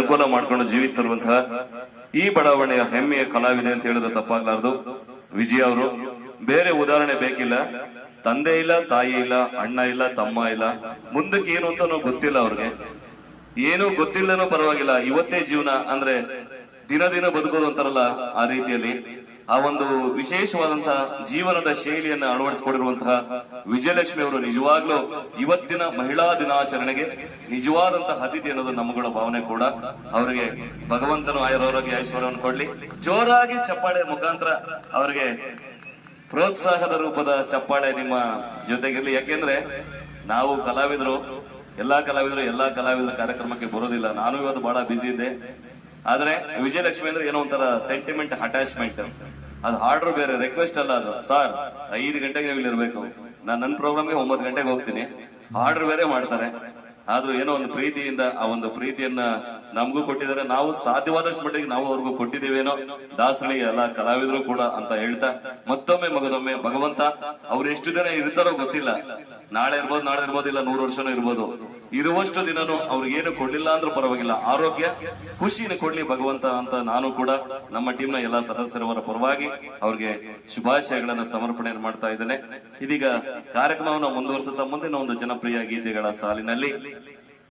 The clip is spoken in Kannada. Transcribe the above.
ಅನುಕೂಲ ಮಾಡ್ಕೊಂಡು ಜೀವಿಸ್ತಿರುವಂತಹ ಈ ಬಡಾವಣೆಯ ಹೆಮ್ಮೆಯ ಕಲಾವಿದೆ ಅಂತ ಹೇಳಿದ್ರೆ ತಪ್ಪಾಗ್ಲಾರ್ದು ವಿಜಯ್ ಅವರು. ಬೇರೆ ಉದಾಹರಣೆ ಬೇಕಿಲ್ಲ. ತಂದೆ ಇಲ್ಲ, ತಾಯಿ ಇಲ್ಲ, ಅಣ್ಣ ಇಲ್ಲ, ತಮ್ಮ ಇಲ್ಲ, ಮುಂದಕ್ಕೆ ಏನು ಅಂತ ಗೊತ್ತಿಲ್ಲ ಅವ್ರಿಗೆ. ಏನು ಗೊತ್ತಿಲ್ಲನೋ ಪರವಾಗಿಲ್ಲ, ಇವತ್ತೇ ಜೀವನ ಅಂದ್ರೆ ದಿನ ದಿನ ಬದುಕೋದು ಅಂತಾರಲ್ಲ, ಆ ರೀತಿಯಲ್ಲಿ ಆ ಒಂದು ವಿಶೇಷವಾದಂತಹ ಜೀವನದ ಶೈಲಿಯನ್ನ ಅಳವಡಿಸಿಕೊಂಡಿರುವಂತಹ ವಿಜಯಲಕ್ಷ್ಮಿ ಅವರು ನಿಜವಾಗ್ಲೂ ಇವತ್ತಿನ ಮಹಿಳಾ ದಿನಾಚರಣೆಗೆ ನಿಜವಾದಂತಹ ಅತಿಥಿ ಅನ್ನೋದು ನಮ್ಮಗಳ ಭಾವನೆ ಕೂಡ. ಅವರಿಗೆ ಭಗವಂತನು ಆಯುರಾರೋಗ್ಯ ಐಶ್ವರ್ಯವನ್ನು ಕೊಡ್ಲಿ. ಜೋರಾಗಿ ಚಪ್ಪಾಳೆ ಮುಖಾಂತರ ಅವರಿಗೆ ಪ್ರೋತ್ಸಾಹದ ರೂಪದ ಚಪ್ಪಾಳೆ ನಿಮ್ಮ ಜೊತೆಗಿರ್ಲಿ. ಯಾಕೆಂದ್ರೆ ನಾವು ಕಲಾವಿದರು, ಎಲ್ಲಾ ಕಲಾವಿದರ ಕಾರ್ಯಕ್ರಮಕ್ಕೆ ಬರೋದಿಲ್ಲ. ನಾನು ಇವತ್ತು ಬಹಳ ಬ್ಯುಸಿ ಇದ್ದೆ. ಆದ್ರೆ ವಿಜಯಲಕ್ಷ್ಮಿ ಅಂದ್ರೆ ಏನೋ ಒಂಥರ ಸೆಂಟಿಮೆಂಟ್, ಅಟ್ಯಾಚ್ಮೆಂಟ್. ಅದು ಆರ್ಡರ್ ಬೇರೆ, ರಿಕ್ವೆಸ್ಟ್ ಅಲ್ಲ ಅದು. ಸರ್ 5 ಗಂಟೆಗೆ ನೀವು ಇಲ್ಲಿ ಇರ್ಬೇಕು, ನನ್ನ ಪ್ರೋಗ್ರಾಮ್ಗೆ 9 ಗಂಟೆಗೆ ಹೋಗ್ತೀನಿ, ಆರ್ಡರ್ ಬೇರೆ ಮಾಡ್ತಾರೆ. ಆದ್ರೂ ಏನೋ ಒಂದು ಪ್ರೀತಿಯಿಂದ ಆ ಒಂದು ಪ್ರೀತಿಯನ್ನ ನಮಗೂ ಕೊಟ್ಟಿದ್ದಾರೆ. ನಾವು ಸಾಧ್ಯವಾದಷ್ಟು ಮಟ್ಟಿಗೆ ನಾವು ಅವ್ರಿಗೂ ಕೊಟ್ಟಿದ್ದೇವೇನೋ, ದಾಸರಿಗೆ ಎಲ್ಲ ಕಲಾವಿದರು ಕೂಡ ಅಂತ ಹೇಳ್ತಾ ಮತ್ತೊಮ್ಮೆ ಮಗದೊಮ್ಮೆ ಭಗವಂತ ಅವ್ರು ಎಷ್ಟು ದಿನ ಇರ್ತಾರೋ ಗೊತ್ತಿಲ್ಲ. ನಾಳೆ ಇರ್ಬೋದು, ಇಲ್ಲ 100 ವರ್ಷನೂ ಇರ್ಬೋದು. ಇರುವಷ್ಟು ದಿನನೂ ಅವ್ರಿಗೆ ಏನು ಕೊಡ್ಲಿಲ್ಲ ಅಂದ್ರೂ ಪರವಾಗಿಲ್ಲ, ಆರೋಗ್ಯ ಖುಷಿನ ಕೊಡ್ಲಿ ಭಗವಂತ ಅಂತ ನಾನು ಕೂಡ ನಮ್ಮ ಟೀಮ್ನ ಎಲ್ಲಾ ಸದಸ್ಯರವರ ಪರವಾಗಿ ಅವ್ರಿಗೆ ಶುಭಾಶಯಗಳನ್ನ ಸಮರ್ಪಣೆ ಮಾಡ್ತಾ ಇದ್ದೇನೆ. ಇದೀಗ ಕಾರ್ಯಕ್ರಮವನ್ನು ಮುಂದುವರಿಸುತ್ತಾ ಮುಂದಿನ ಒಂದು ಜನಪ್ರಿಯ ಗೀತೆಗಳ ಸಾಲಿನಲ್ಲಿ